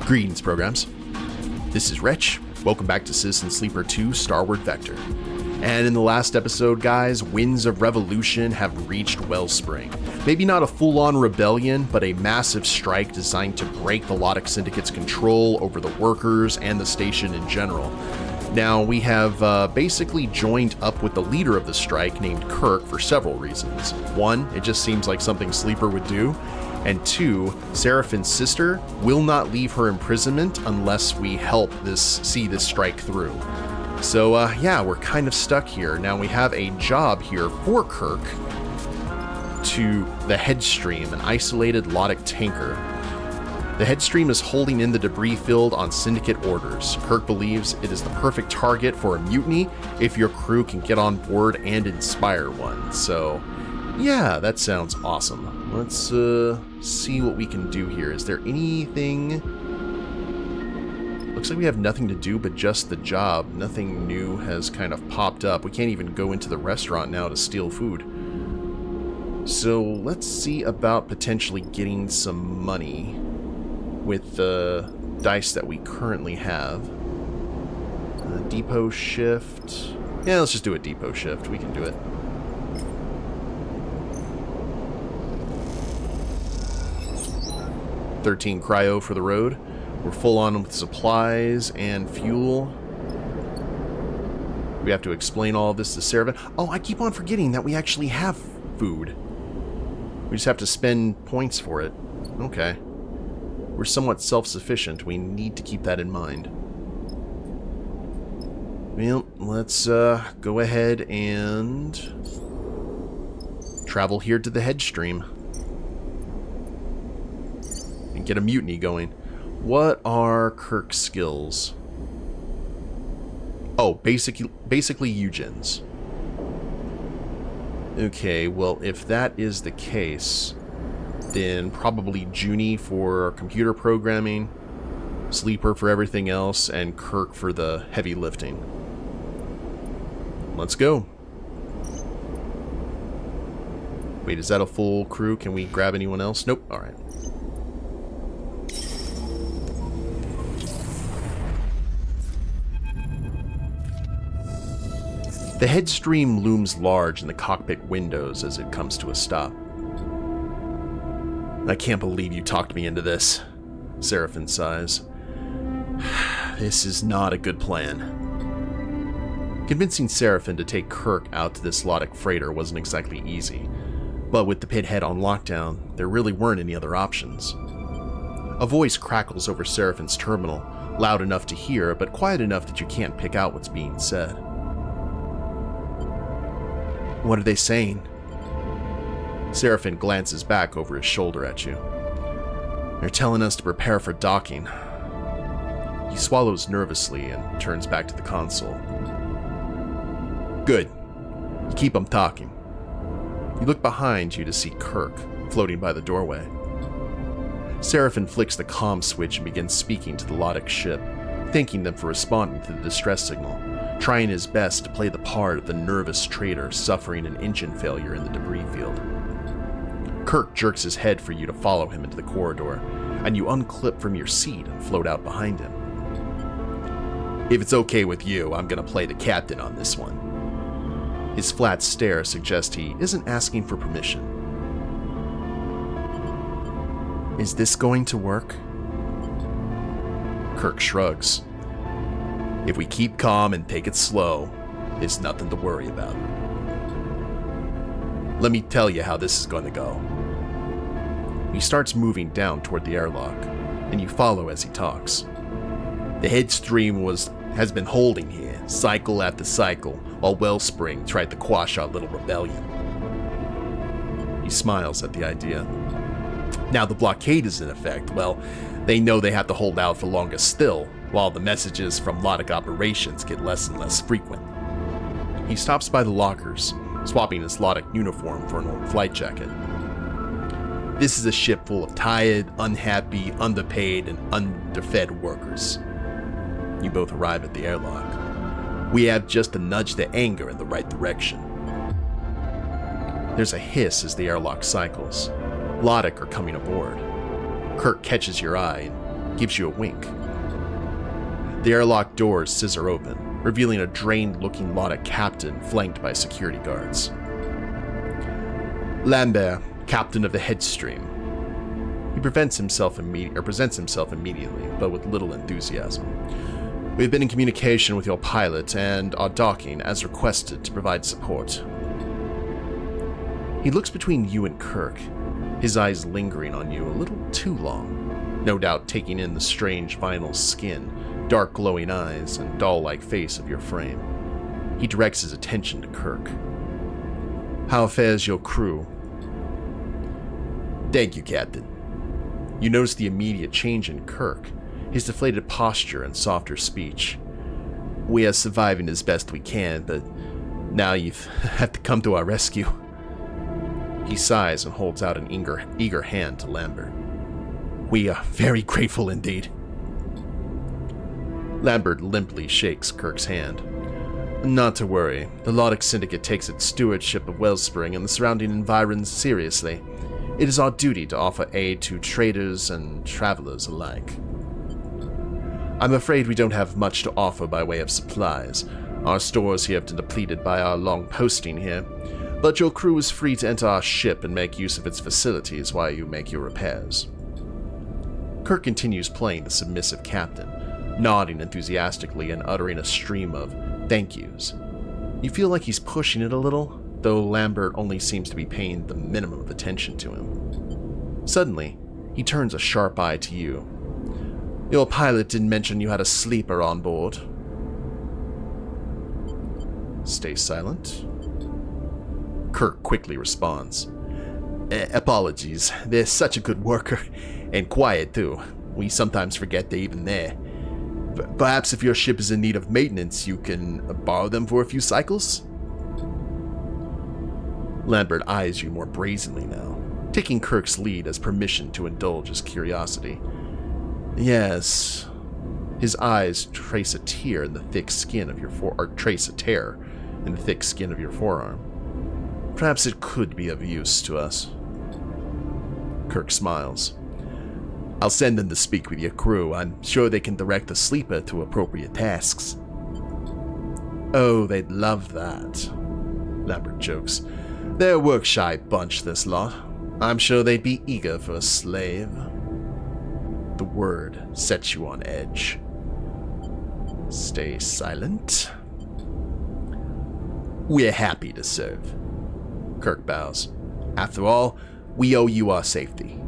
Greetings, programs. This is Wretch. Welcome back to Citizen Sleeper 2 Starward Vector. And in the last episode, guys, winds of revolution have reached Wellspring. Maybe not a full-on rebellion, but a massive strike designed to break the Lotic Syndicate's control over the workers and the station in general. Now, we have basically joined up with the leader of the strike named Kirk for several reasons. One, it just seems like something Sleeper would do. And two, Seraphine's sister will not leave her imprisonment unless we help see this strike through. So yeah, we're kind of stuck here. Now we have a job here for Kirk to the Headstream, an isolated Lotic tanker. The Headstream is holding in the debris field on Syndicate orders. Kirk believes it is the perfect target for a mutiny if your crew can get on board and inspire one. So yeah, that sounds awesome. Let's see what we can do here. Is there anything? Looks like we have nothing to do but just the job. Nothing new has kind of popped up. We can't even go into the restaurant now to steal food. So let's see about potentially getting some money with the dice that we currently have. Depot shift. Yeah, let's just do a depot shift. We can do it. $13 cryo for the road. We're full on with supplies and fuel. We have to explain all of this to Seraphine. Oh, I keep on forgetting that we actually have food. We just have to spend points for it. Okay. We're somewhat self-sufficient. We need to keep that in mind. Well, let's go ahead and travel here to the Headstream and get a mutiny going. What are Kirk's skills? Oh, basically Eugens. Okay, well, if that is the case, then probably Junie for computer programming, Sleeper for everything else, and Kirk for the heavy lifting. Let's go. Wait, is that a full crew? Can we grab anyone else? Nope. All right. The Headstream looms large in the cockpit windows as it comes to a stop. I can't believe you talked me into this, Seraphine sighs. This is not a good plan. Convincing Seraphine to take Kirk out to this Lotic freighter wasn't exactly easy, but with the pithead on lockdown, there really weren't any other options. A voice crackles over Seraphine's terminal, loud enough to hear, but quiet enough that you can't pick out what's being said. What are they saying? Seraphine glances back over his shoulder at you. They're telling us to prepare for docking. He swallows nervously and turns back to the console. Good. You keep them talking. You look behind you to see Kirk, floating by the doorway. Seraphine flicks the comm switch and begins speaking to the Lotic ship, thanking them for responding to the distress signal, trying his best to play the part of the nervous trader suffering an engine failure in the debris field. Kirk jerks his head for you to follow him into the corridor, and you unclip from your seat and float out behind him. If it's okay with you, I'm gonna play the captain on this one. His flat stare suggests he isn't asking for permission. Is this going to work? Kirk shrugs. If we keep calm and take it slow, it's nothing to worry about. Let me tell you how this is going to go. He starts moving down toward the airlock, and you follow as he talks. The Headstream has been holding here, cycle after cycle, while Wellspring tried to quash our little rebellion. He smiles at the idea. Now the blockade is in effect, well, they know they have to hold out for longer still, while the messages from Lotic operations get less and less frequent. He stops by the lockers, swapping his Lotic uniform for an old flight jacket. This is a ship full of tired, unhappy, underpaid, and underfed workers. You both arrive at the airlock. We have just to nudge the anger in the right direction. There's a hiss as the airlock cycles. Lotic are coming aboard. Kirk catches your eye and gives you a wink. The airlock doors scissor open, revealing a drained-looking Lotic captain flanked by security guards. Lambert, captain of the Headstream. He presents himself immediately, but with little enthusiasm. We've been in communication with your pilot and are docking as requested to provide support. He looks between you and Kirk, his eyes lingering on you a little too long, no doubt taking in the strange vinyl skin, dark glowing eyes, and doll-like face of your frame. He directs his attention to Kirk. How fares your crew? Thank you, Captain. You notice the immediate change in Kirk, his deflated posture and softer speech. We are surviving as best we can, but now you have to come to our rescue. He sighs and holds out an eager hand to Lambert. We are very grateful indeed. Lambert limply shakes Kirk's hand. Not to worry, the Lotic Syndicate takes its stewardship of Wellspring and the surrounding environs seriously. It is our duty to offer aid to traders and travelers alike. I'm afraid we don't have much to offer by way of supplies. Our stores here have been depleted by our long posting here, but your crew is free to enter our ship and make use of its facilities while you make your repairs. Kirk continues playing the submissive captain, nodding enthusiastically and uttering a stream of thank yous. You feel like he's pushing it a little, though Lambert only seems to be paying the minimum of attention to him. Suddenly, he turns a sharp eye to you. Your pilot didn't mention you had a sleeper on board. Stay silent. Kirk quickly responds. Apologies, they're such a good worker, and quiet too. We sometimes forget they're even there. Perhaps if your ship is in need of maintenance, you can borrow them for a few cycles? Lambert eyes you more brazenly now, taking Kirk's lead as permission to indulge his curiosity. Yes. His eyes trace a tear in the thick skin of your forearm. Perhaps it could be of use to us. Kirk smiles. I'll send them to speak with your crew. I'm sure they can direct the sleeper to appropriate tasks. Oh, they'd love that, Lambert jokes. They're a work-shy bunch, this lot. I'm sure they'd be eager for a slave. The word sets you on edge. Stay silent. We're happy to serve. Kirk bows. After all, we owe you our safety.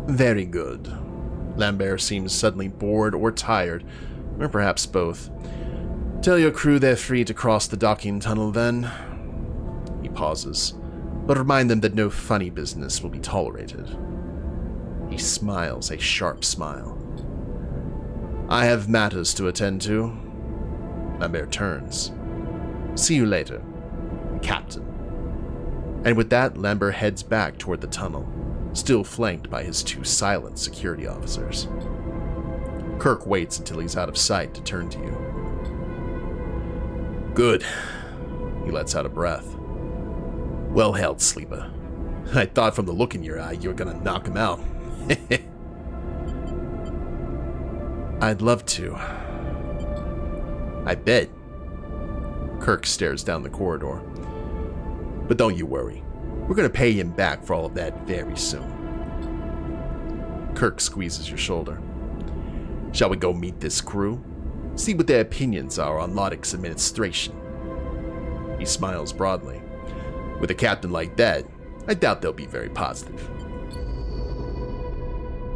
Very good. Lambert seems suddenly bored or tired, or perhaps both. Tell your crew they're free to cross the docking tunnel then. He pauses, but remind them that no funny business will be tolerated. He smiles a sharp smile. I have matters to attend to. Lambert turns. See you later, Captain. And with that, Lambert heads back toward the tunnel, still flanked by his two silent security officers. Kirk waits until he's out of sight to turn to you. Good. He lets out a breath. Well held, sleeper. I thought from the look in your eye you were gonna knock him out. I'd love to. I bet. Kirk stares down the corridor. But don't you worry. We're gonna pay him back for all of that very soon. Kirk squeezes your shoulder. Shall we go meet this crew? See what their opinions are on Lotic's administration. He smiles broadly. With a captain like that, I doubt they'll be very positive.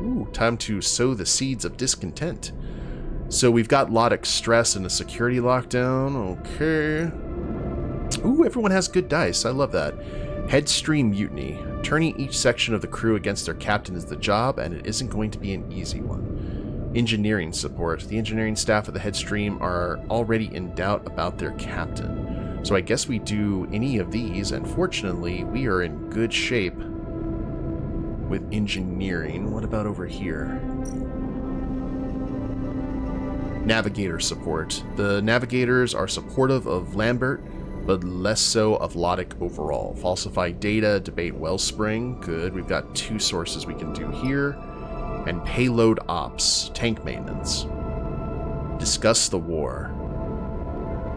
Ooh, time to sow the seeds of discontent. So we've got Lotic stress and a security lockdown. Okay. Ooh, everyone has good dice. I love that. Headstream Mutiny. Turning each section of the crew against their captain is the job, and it isn't going to be an easy one. Engineering support. The engineering staff of the Headstream are already in doubt about their captain. So I guess we do any of these, and fortunately, we are in good shape with engineering. What about over here? Navigator support. The navigators are supportive of Lambert, but less so of Lotic overall. Falsify data, debate Wellspring. Good. We've got two sources we can do here. and payload ops, tank maintenance. Discuss the war.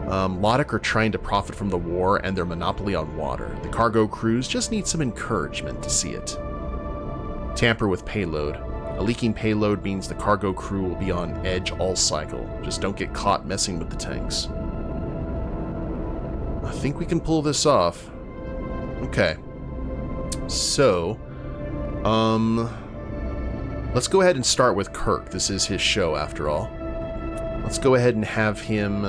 Lotic are trying to profit from the war and their monopoly on water. The cargo crews just need some encouragement to see it. Tamper with payload. A leaking payload means the cargo crew will be on edge all cycle. Just don't get caught messing with the tanks. I think we can pull this off. Okay. So, let's go ahead and start with Kirk. This is his show, after all. Let's go ahead and have him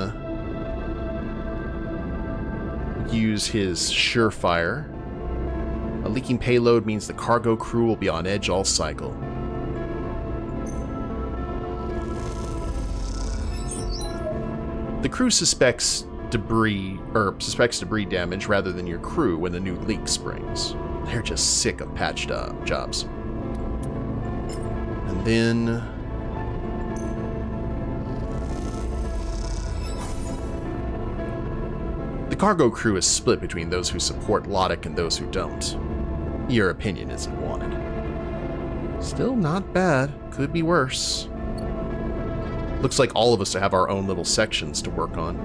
use his Surefire. A leaking payload means the cargo crew will be on edge all cycle. The crew suspects debris damage rather than your crew when the new leak springs. They're just sick of patched up jobs. And then the cargo crew is split between those who support Lotic and those who don't. Your opinion isn't wanted. Still not bad. Could be worse. Looks like all of us have our own little sections to work on.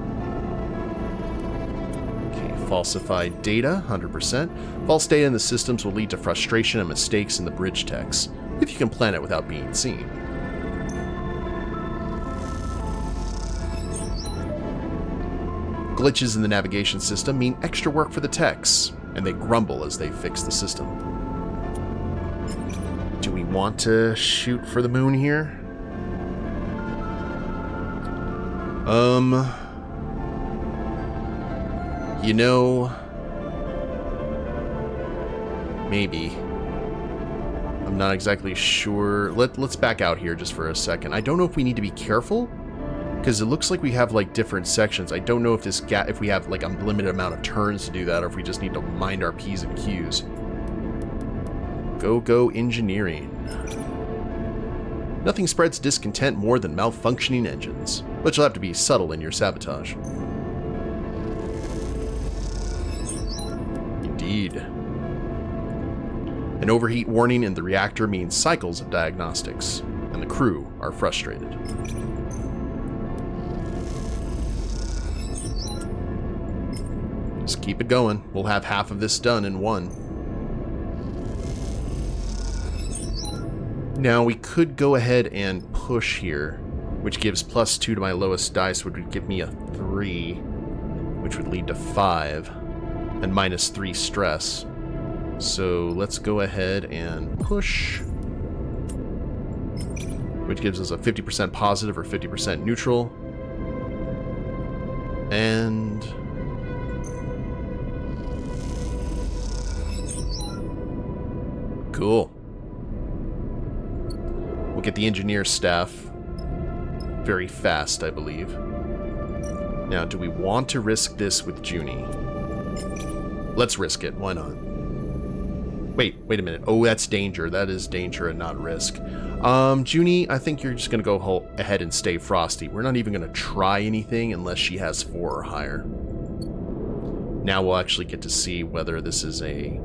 Okay, falsified data, 100%. False data in the systems will lead to frustration and mistakes in the bridge text, if you can plan it without being seen. Glitches in the navigation system mean extra work for the techs, and they grumble as they fix the system. Do we want to shoot for the moon here? You know, maybe. I'm not exactly sure. Let's back out here just for a second. I don't know if we need to be careful, because it looks like we have like different sections. I don't know if if we have like a limited amount of turns to do that, or if we just need to mind our P's and Q's. Go engineering. Nothing spreads discontent more than malfunctioning engines, but you'll have to be subtle in your sabotage. Indeed. An overheat warning in the reactor means cycles of diagnostics, and the crew are frustrated. Just keep it going. We'll have half of this done in one. Now, we could go ahead and push here, which gives +2 to my lowest dice, which would give me a 3, which would lead to 5, and -3 stress. So let's go ahead and push, which gives us a 50% positive or 50% neutral. And cool. We'll get the engineer staff very fast, I believe. Now, do we want to risk this with Junie? Let's risk it. Why not? Wait a minute. Oh, that's danger. That is danger and not risk. Junie, I think you're just going to go ahead and stay frosty. We're not even going to try anything unless she has 4 or higher. Now we'll actually get to see whether this is a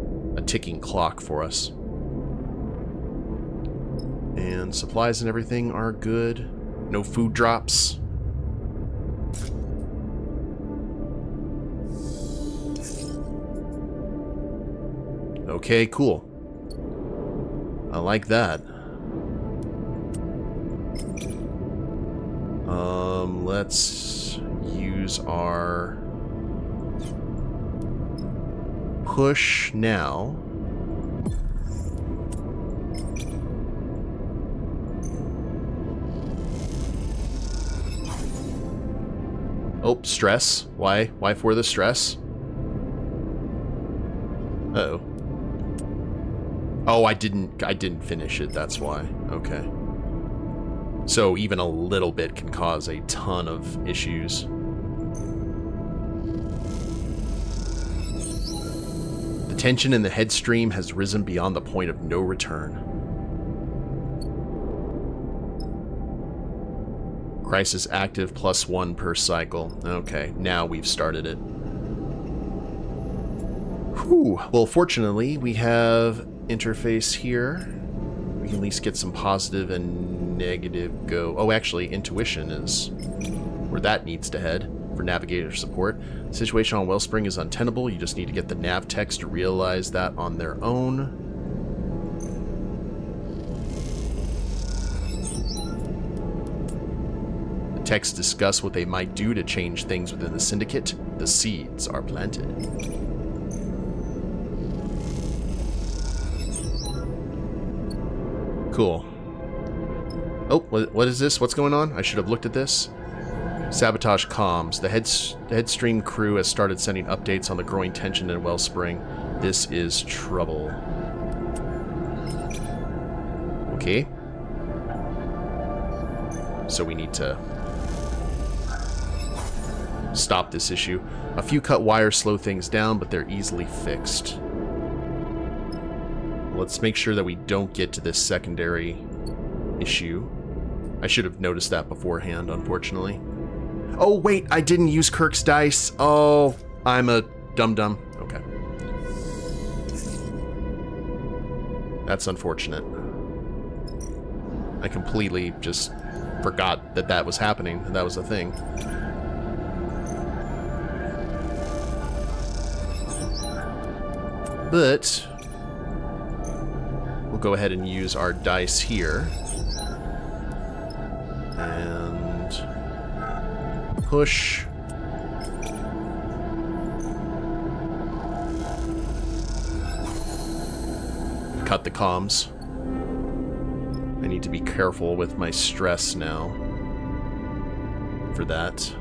ticking clock for us. And supplies and everything are good. No food drops. Okay, cool. I like that. Let's use our push now. Oh, stress. Why for the stress? Uh-oh. Oh, I didn't finish it, that's why. Okay. So even a little bit can cause a ton of issues. The tension in the Headstream has risen beyond the point of no return. Crisis active +1 per cycle. Okay, now we've started it. Whew. Well, fortunately, we have interface here. we can at least get some positive and negative go. Oh, actually, intuition is where that needs to head for navigator support. Situation on Wellspring is untenable. You just need to get the nav techs to realize that on their own. The techs discuss what they might do to change things within the syndicate. The seeds are planted. Cool. Oh, what is this? What's going on? I should have looked at this. Sabotage comms. The Headstream crew has started sending updates on the growing tension in Wellspring. This is trouble. Okay. So we need to stop this issue. A few cut wires slow things down, but they're easily fixed. Let's make sure that we don't get to this secondary issue. I should have noticed that beforehand, unfortunately. Oh, wait, I didn't use Kirk's dice. Oh, I'm a dum-dum. Okay. That's unfortunate. I completely just forgot that that was happening, that was a thing. But we'll go ahead and use our dice here. And push. Cut the comms. I need to be careful with my stress now for that.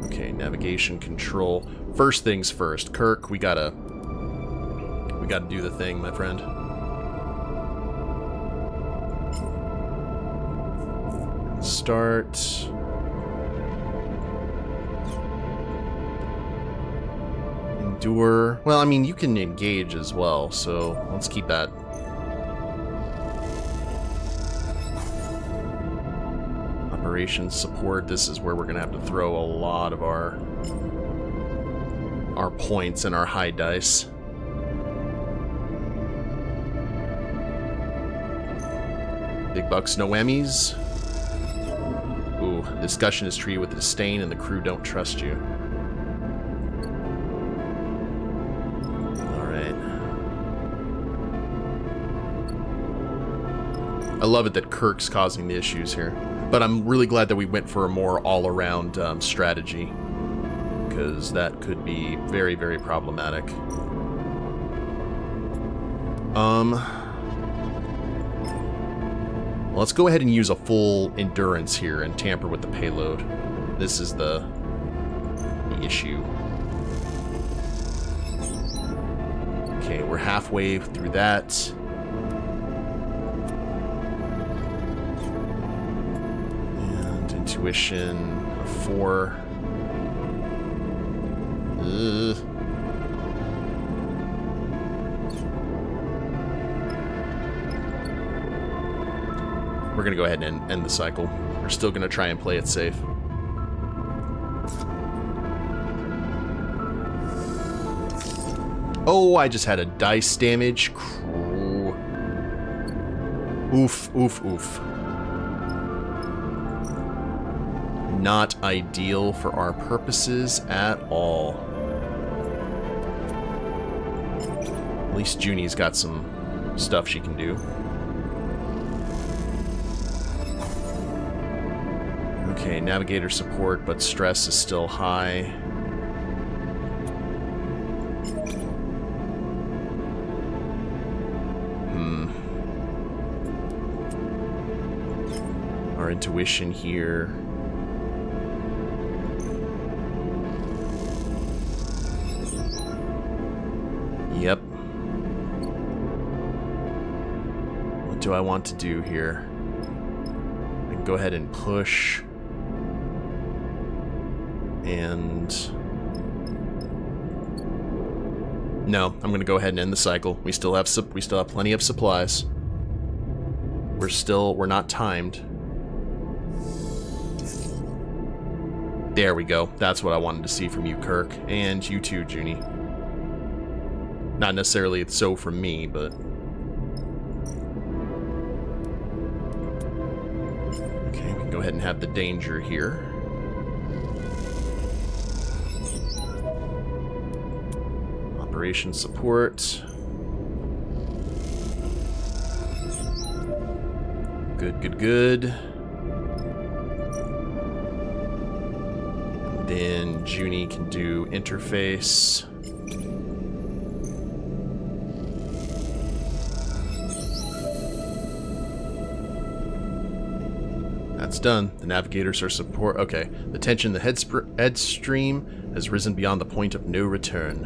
Okay, navigation control. First things first. Kirk, we gotta do the thing, my friend. Start. Endure. Well, I mean, you can engage as well, so let's keep that. Operations support. This is where we're gonna have to throw a lot of our points and our high dice. Big bucks, no whammies. Ooh, discussion is treated with disdain and the crew don't trust you. Alright. I love it that Kirk's causing the issues here. But I'm really glad that we went for a more all-around strategy. Because that could be very, very problematic. Let's go ahead and use a full endurance here and tamper with the payload. This is the issue. Okay, we're halfway through that. And intuition, a 4. Ugh. We're going to go ahead and end the cycle. We're still going to try and play it safe. Oh, I just had a dice damage. Oof, oof, oof. Not ideal for our purposes at all. At least Junie's got some stuff she can do. Okay, navigator support, but stress is still high. Our intuition here. Yep. What do I want to do here? I can go ahead and push. And no, I'm going to go ahead and end the cycle. We still have plenty of supplies. We're not timed. There we go. That's what I wanted to see from you, Kirk, and you too, Junie. Not necessarily so from me, but Okay, we can go ahead and have the danger here. Operation support. Good, good, good. Then Junie can do interface. That's done. The navigators are support. Okay. The tension in the headstream has risen beyond the point of no return.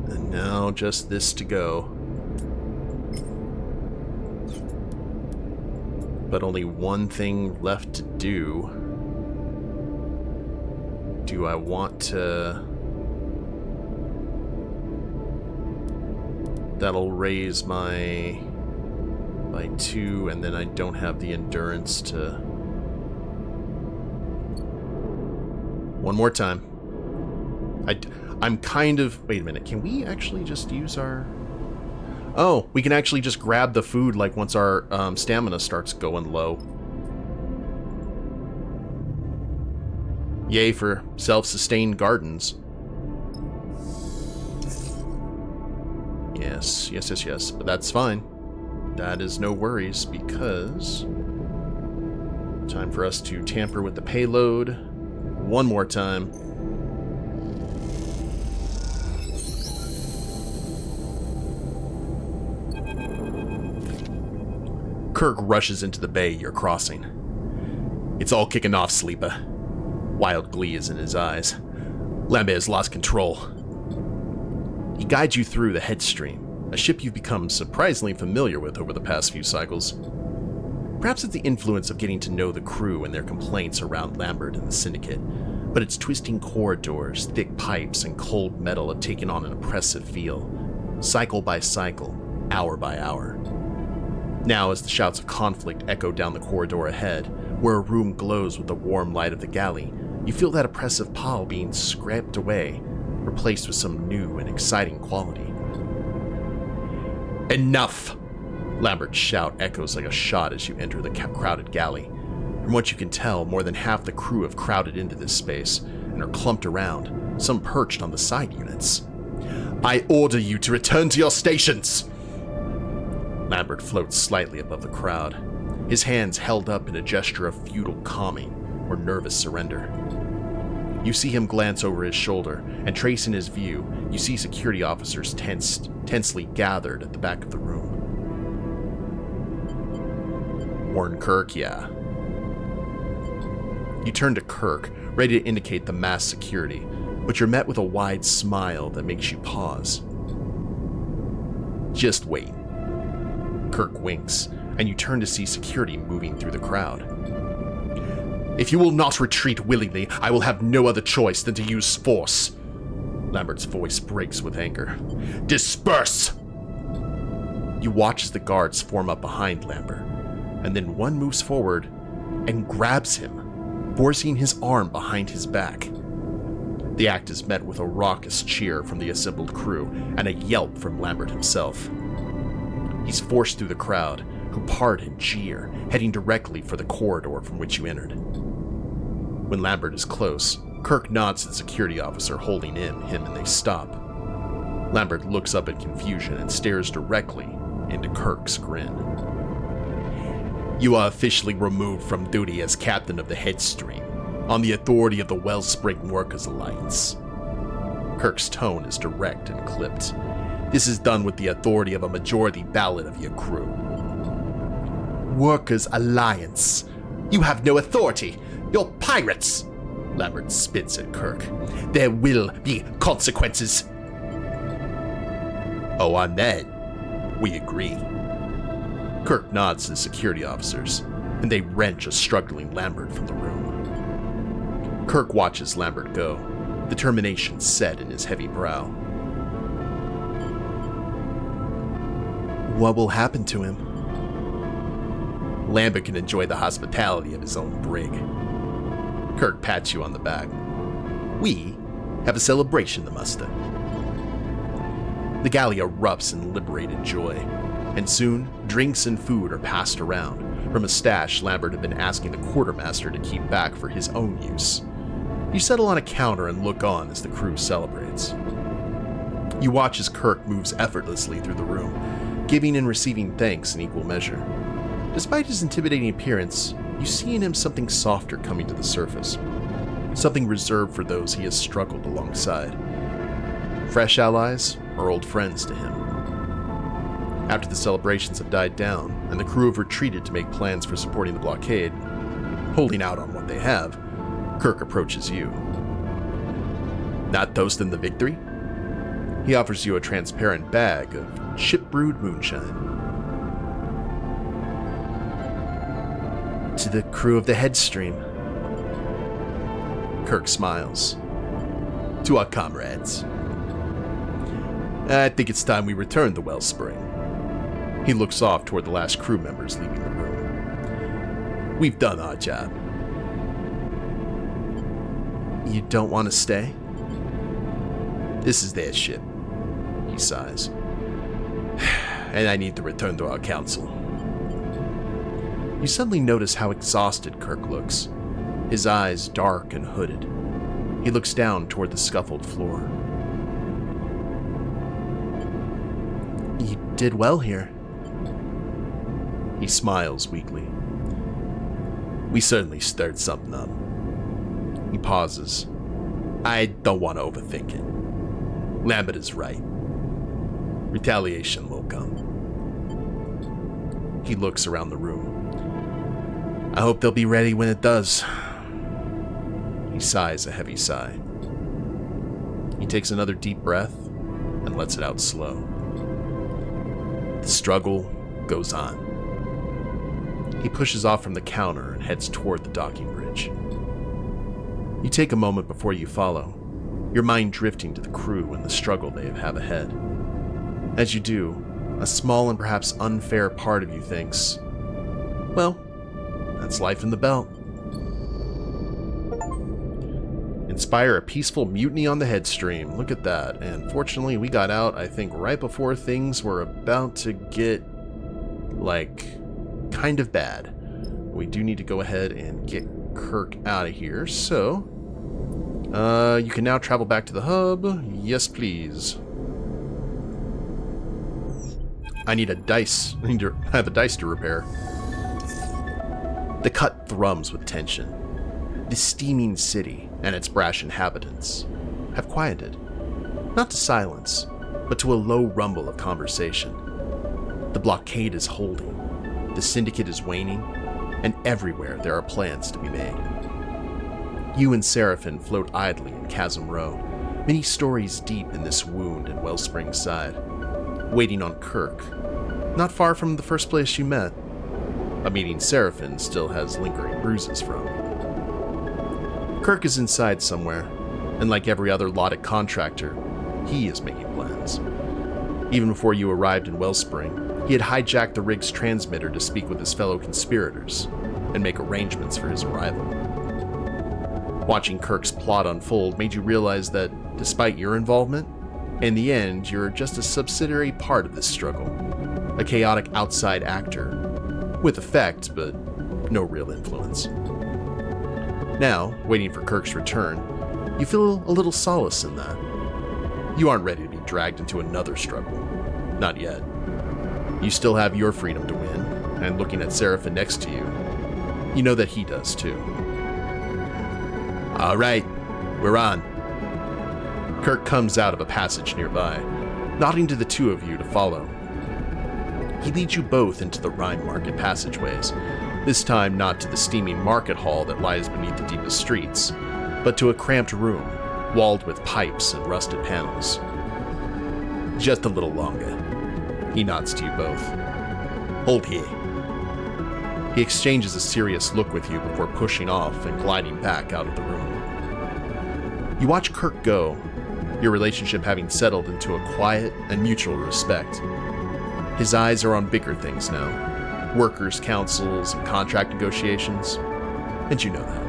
And now just this to go. But only one thing left to do. Do I want to... That'll raise my... by 2, and then I don't have the endurance to... One more time. I'm kind of... Wait a minute, can we actually just use our... Oh, we can actually just grab the food like once our stamina starts going low. Yay for self-sustained gardens. Yes, yes, yes, yes, but that's fine. That is no worries, because... Time for us to tamper with the payload. One more time. Kirk rushes into the bay you're crossing. It's all kicking off, Sleeper. Wild glee is in his eyes. Lambert has lost control. He guides you through the Headstream, a ship you've become surprisingly familiar with over the past few cycles. Perhaps it's the influence of getting to know the crew and their complaints around Lambert and the Syndicate, but its twisting corridors, thick pipes, and cold metal have taken on an oppressive feel, cycle by cycle, hour by hour. Now, as the shouts of conflict echo down the corridor ahead, where a room glows with the warm light of the galley, you feel that oppressive pall being scraped away, replaced with some new and exciting quality. Enough! Lambert's shout echoes like a shot as you enter the crowded galley. From what you can tell, more than half the crew have crowded into this space and are clumped around, some perched on the side units. I order you to return to your stations! Lambert floats slightly above the crowd, his hands held up in a gesture of futile calming or nervous surrender. You see him glance over his shoulder, and trace in his view, you see security officers tensely gathered at the back of the room. Warren Kirk, yeah. You turn to Kirk, ready to indicate the massed security, but you're met with a wide smile that makes you pause. Just wait. Kirk winks, and you turn to see security moving through the crowd. If you will not retreat willingly, I will have no other choice than to use force. Lambert's voice breaks with anger. Disperse! You watch as the guards form up behind Lambert, and then one moves forward and grabs him, forcing his arm behind his back. The act is met with a raucous cheer from the assembled crew and a yelp from Lambert himself. He's forced through the crowd, who part and jeer, heading directly for the corridor from which you entered. When Lambert is close, Kirk nods to the security officer holding him, and they stop. Lambert looks up in confusion and stares directly into Kirk's grin. You are officially removed from duty as captain of the Headstream, on the authority of the Wellspring Workers Alliance. Kirk's tone is direct and clipped. This is done with the authority of a majority ballot of your crew. Workers Alliance. You have no authority. You're pirates. Lambert spits at Kirk. There will be consequences. Oh, on that, we agree. Kirk nods to the security officers, and they wrench a struggling Lambert from the room. Kirk watches Lambert go, determination set in his heavy brow. What will happen to him? Lambert can enjoy the hospitality of his own brig. Kirk pats you on the back. We have a celebration to muster. The galley erupts in liberated joy, and soon drinks and food are passed around from a stash Lambert had been asking the quartermaster to keep back for his own use. You settle on a counter and look on as the crew celebrates. You watch as Kirk moves effortlessly through the room, giving and receiving thanks in equal measure. Despite his intimidating appearance, you see in him something softer coming to the surface, something reserved for those he has struggled alongside. Fresh allies are old friends to him. After the celebrations have died down and the crew have retreated to make plans for supporting the blockade, holding out on what they have, Kirk approaches you. Not toasting the victory? He offers you a transparent bag of ship-brewed moonshine. To the crew of the Headstream. Kirk smiles. To our comrades. I think it's time we return the Wellspring. He looks off toward the last crew members leaving the room. We've done our job. You don't want to stay? This is their ship. He sighs. And I need to return to our council. You suddenly notice how exhausted Kirk looks, his eyes dark and hooded. He looks down toward the scuffled floor. You did well here. He smiles weakly. We certainly stirred something up. He pauses. I don't want to overthink it. Lambert is right. Retaliation will come. He looks around the room. I hope they'll be ready when it does. He sighs a heavy sigh. He takes another deep breath and lets it out slow. The struggle goes on. He pushes off from the counter and heads toward the docking bridge. You take a moment before you follow, your mind drifting to the crew and the struggle they have ahead. As you do, a small and perhaps unfair part of you thinks, well, that's life in the belt. Inspire a peaceful mutiny on the Headstream. Look at that. And fortunately, we got out, I think, right before things were about to get, kind of bad. We do need to go ahead and get Kirk out of here. So, you can now travel back to the hub. Yes, please. I need a dice. I have a dice to repair. The cut thrums with tension. The steaming city and its brash inhabitants have quieted, not to silence, but to a low rumble of conversation. The blockade is holding, the syndicate is waning, and everywhere there are plans to be made. You and Seraphin float idly in Chasm Row, many stories deep in this wound in Wellspring side, waiting on Kirk, not far from the first place you met, a meeting Seraphin still has lingering bruises from. Kirk is inside somewhere, and like every other Lotic contractor, he is making plans. Even before you arrived in Wellspring, he had hijacked the rig's transmitter to speak with his fellow conspirators and make arrangements for his arrival. Watching Kirk's plot unfold made you realize that, despite your involvement, in the end you're just a subsidiary part of this struggle, a chaotic outside actor, with effect but no real influence. Now, waiting for Kirk's return, you feel a little solace in that. You aren't ready to be dragged into another struggle. Not yet. You still have your freedom to win, and looking at Seraphin next to you, you know that he does too. All right, we're on. Kirk comes out of a passage nearby, nodding to the two of you to follow. He leads you both into the Rhyme Market passageways, this time not to the steaming market hall that lies beneath the deepest streets, but to a cramped room, walled with pipes and rusted panels. Just a little longer. He nods to you both. Hold here. He exchanges a serious look with you before pushing off and gliding back out of the room. You watch Kirk go, your relationship having settled into a quiet and mutual respect. His eyes are on bigger things now, workers' councils and contract negotiations, and you know that.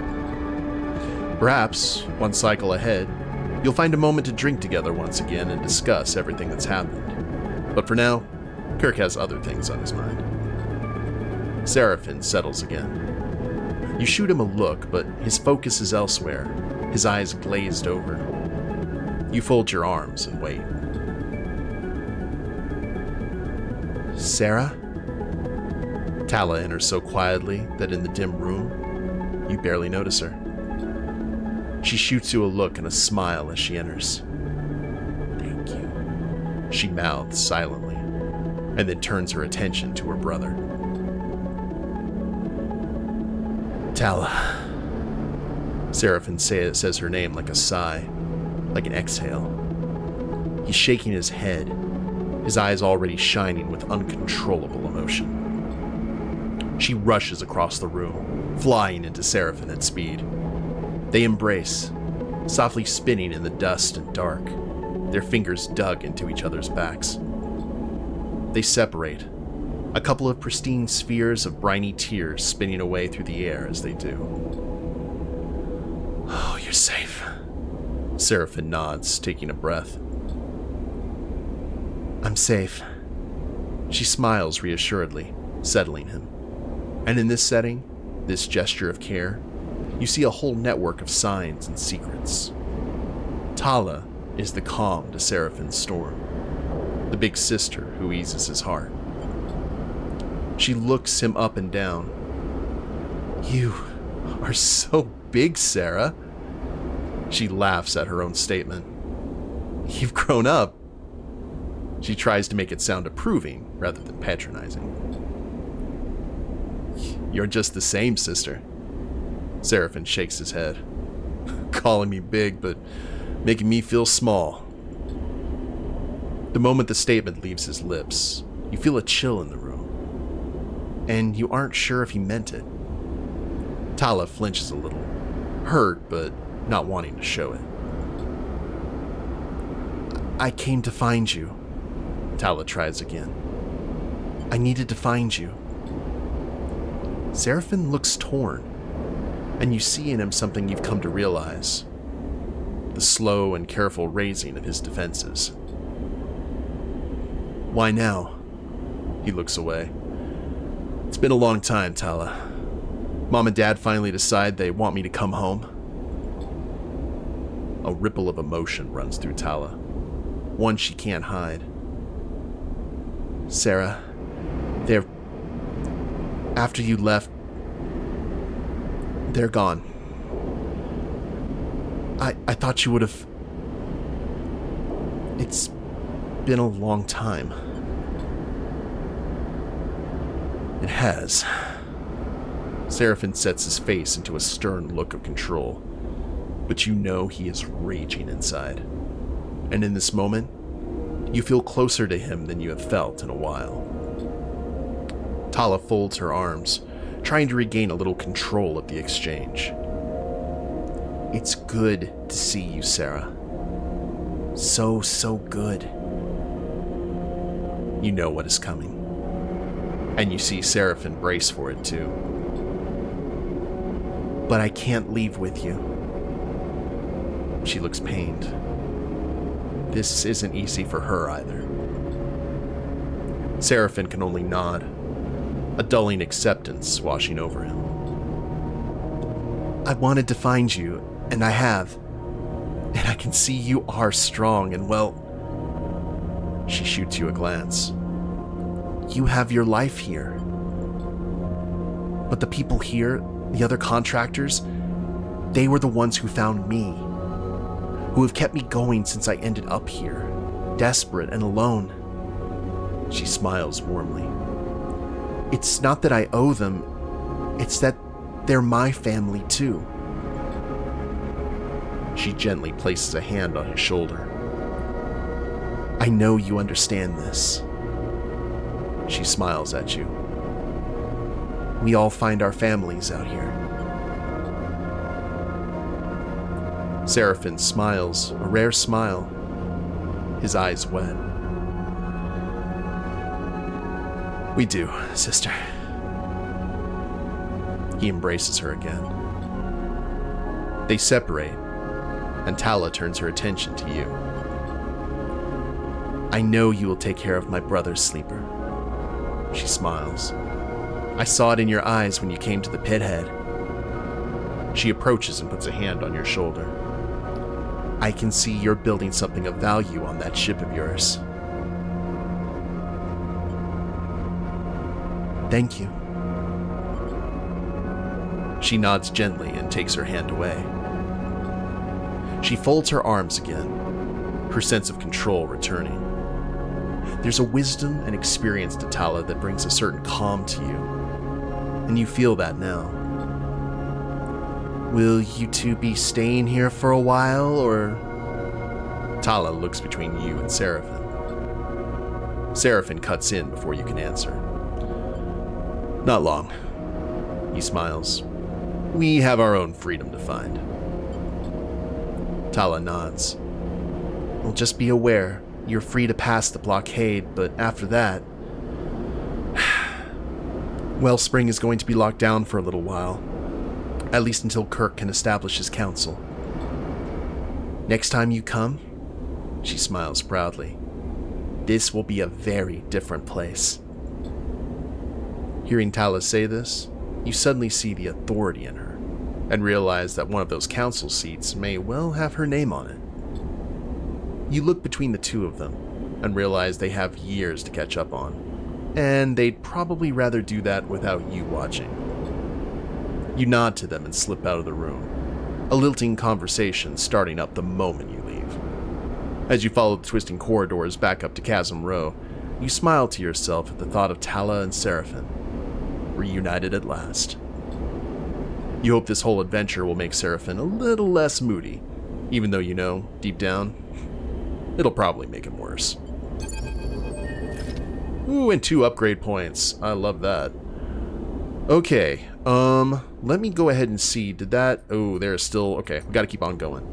Perhaps, one cycle ahead, you'll find a moment to drink together once again and discuss everything that's happened. But for now, Kirk has other things on his mind. Seraphin settles again. You shoot him a look, but his focus is elsewhere, his eyes glazed over. You fold your arms and wait. Sarah? Tala enters so quietly that in the dim room, you barely notice her. She shoots you a look and a smile as she enters. Thank you, she mouths silently, and then turns her attention to her brother. Tala. Seraphin says her name like a sigh, like an exhale. He's shaking his head, his eyes already shining with uncontrollable emotion. She rushes across the room, flying into Seraphin at speed. They embrace, softly spinning in the dust and dark, their fingers dug into each other's backs. They separate, a couple of pristine spheres of briny tears spinning away through the air as they do. Oh, you're safe. Seraphin nods, taking a breath. I'm safe. She smiles reassuredly, settling him. And in this setting, this gesture of care, you see a whole network of signs and secrets. Tala is the calm to Seraphin's storm, the big sister who eases his heart. She looks him up and down. You are so big, Sarah. She laughs at her own statement. You've grown up. She tries to make it sound approving rather than patronizing. You're just the same, sister. Seraphin shakes his head. Calling me big, but making me feel small. The moment the statement leaves his lips, you feel a chill in the room. And you aren't sure if he meant it. Tala flinches a little, hurt but not wanting to show it. I came to find you. Tala tries again. I needed to find you. Seraphin looks torn, and you see in him something you've come to realize. The slow and careful raising of his defenses. Why now? He looks away. It's been a long time, Tala. Mom and Dad finally decide they want me to come home. A ripple of emotion runs through Tala, one she can't hide. Sarah, after you left, they're gone. I thought you would have... It's been a long time. It has. Seraphin sets his face into a stern look of control, but you know he is raging inside. And in this moment, you feel closer to him than you have felt in a while. Tala folds her arms, trying to regain a little control of the exchange. It's good to see you, Sarah. So good. You know what is coming. And you see Seraphin brace for it too. But I can't leave with you. She looks pained. This isn't easy for her either. Seraphin can only nod, a dulling acceptance washing over him. I wanted to find you, and I have. And I can see you are strong and well. She shoots you a glance. You have your life here. But the people here, the other contractors, they were the ones who found me, who have kept me going since I ended up here, desperate and alone. She smiles warmly. It's not that I owe them, it's that they're my family too. She gently places a hand on his shoulder. I know you understand this. She smiles at you. We all find our families out here. Seraphin smiles, a rare smile, his eyes wet. We do, sister. He embraces her again. They separate, and Tala turns her attention to you. I know you will take care of my brother, Sleeper. She smiles. I saw it in your eyes when you came to the pithead. She approaches and puts a hand on your shoulder. I can see you're building something of value on that ship of yours. Thank you. She nods gently and takes her hand away. She folds her arms again, her sense of control returning. There's a wisdom and experience to Tala that brings a certain calm to you, and you feel that now. Will you two be staying here for a while, or... Tala looks between you and Seraphim. Seraphim cuts in before you can answer. Not long. He smiles. We have our own freedom to find. Tala nods. Well, just be aware, you're free to pass the blockade, but after that... Wellspring is going to be locked down for a little while. At least until Kirk can establish his council. Next time you come, she smiles proudly, this will be a very different place. Hearing Tala say this, you suddenly see the authority in her, and realize that one of those council seats may well have her name on it. You look between the two of them, and realize they have years to catch up on, and they'd probably rather do that without you watching. You nod to them and slip out of the room, a lilting conversation starting up the moment you leave. As you follow the twisting corridors back up to Chasm Row, you smile to yourself at the thought of Tala and Seraphim, reunited at last. You hope this whole adventure will make Seraphim a little less moody, even though you know, deep down, it'll probably make him worse. Ooh, and 2 upgrade points. I love that. Okay, let me go ahead and see. Did that... Oh, there's still... Okay, we gotta keep on going.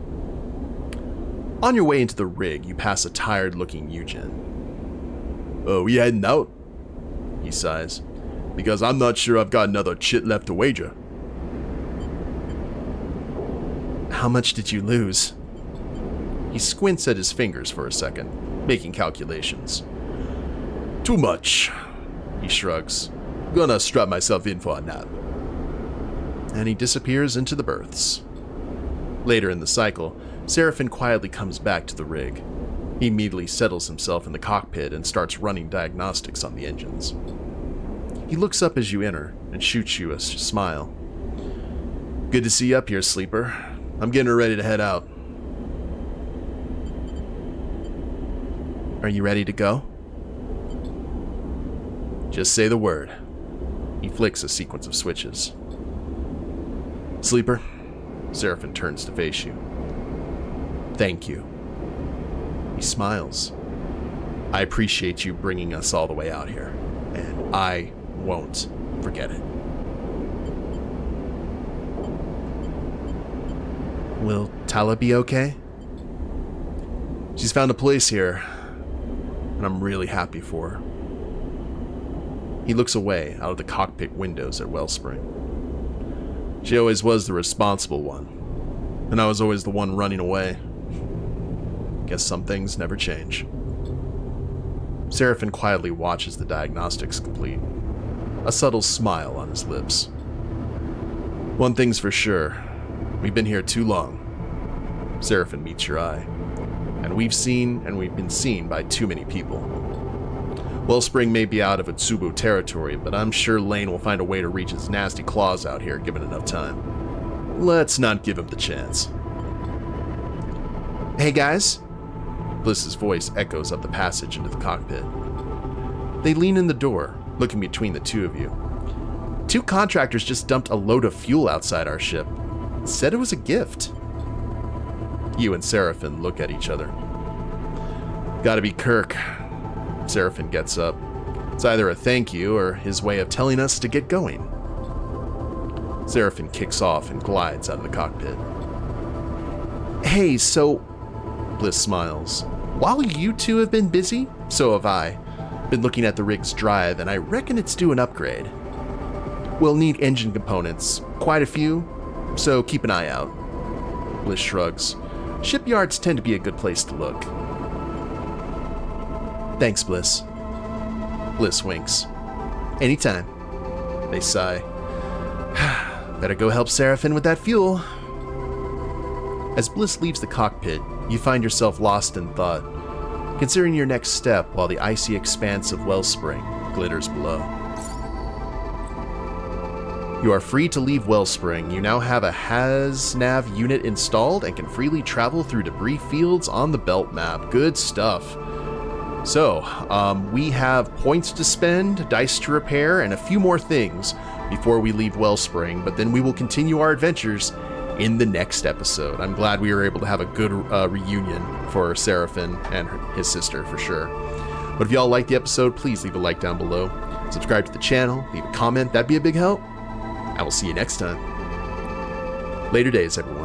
On your way into the rig, you pass a tired-looking Eugen. Oh, we heading out? He sighs. Because I'm not sure I've got another chit left to wager. How much did you lose? He squints at his fingers for a second, making calculations. Too much, he shrugs. Gonna strap myself in for a nap. And he disappears into the berths. Later in the cycle, Seraphim quietly comes back to the rig. He immediately settles himself in the cockpit and starts running diagnostics on the engines. He looks up as you enter and shoots you a smile. Good to see you up here, Sleeper. I'm getting her ready to head out. Are you ready to go? Just say the word. He flicks a sequence of switches. Sleeper, Seraphim turns to face you. Thank you. He smiles. I appreciate you bringing us all the way out here, and I won't forget it. Will Tala be okay? She's found a place here, and I'm really happy for her. He looks away out of the cockpit windows at Wellspring. She always was the responsible one, and I was always the one running away. Guess some things never change. Seraphim quietly watches the diagnostics complete, a subtle smile on his lips. One thing's for sure, we've been here too long. Seraphim meets your eye, and we've been seen by too many people. Wellspring may be out of Utsubo territory, but I'm sure Lane will find a way to reach his nasty claws out here given enough time. Let's not give him the chance. Hey guys? Bliss's voice echoes up the passage into the cockpit. They lean in the door, looking between the two of you. 2 contractors just dumped a load of fuel outside our ship. Said it was a gift. You and Seraphim look at each other. Gotta be Kirk. Seraphim gets up. It's either a thank you or his way of telling us to get going. Seraphim kicks off and glides out of the cockpit. Hey, so... Bliss smiles. While you two have been busy, so have I. Been looking at the rig's drive, and I reckon it's due an upgrade. We'll need engine components, quite a few, so keep an eye out. Bliss shrugs. Shipyards tend to be a good place to look. Thanks, Bliss. Bliss winks. Anytime. They sigh. Better go help Seraphim with that fuel. As Bliss leaves the cockpit, you find yourself lost in thought, considering your next step while the icy expanse of Wellspring glitters below. You are free to leave Wellspring. You now have a HasNav unit installed and can freely travel through debris fields on the belt map. Good stuff. So, we have points to spend, dice to repair, and a few more things before we leave Wellspring, but then we will continue our adventures in the next episode. I'm glad we were able to have a good reunion for Seraphim and his sister, for sure. But if y'all liked the episode, please leave a like down below. Subscribe to the channel, leave a comment, that'd be a big help. I will see you next time. Later days, everyone.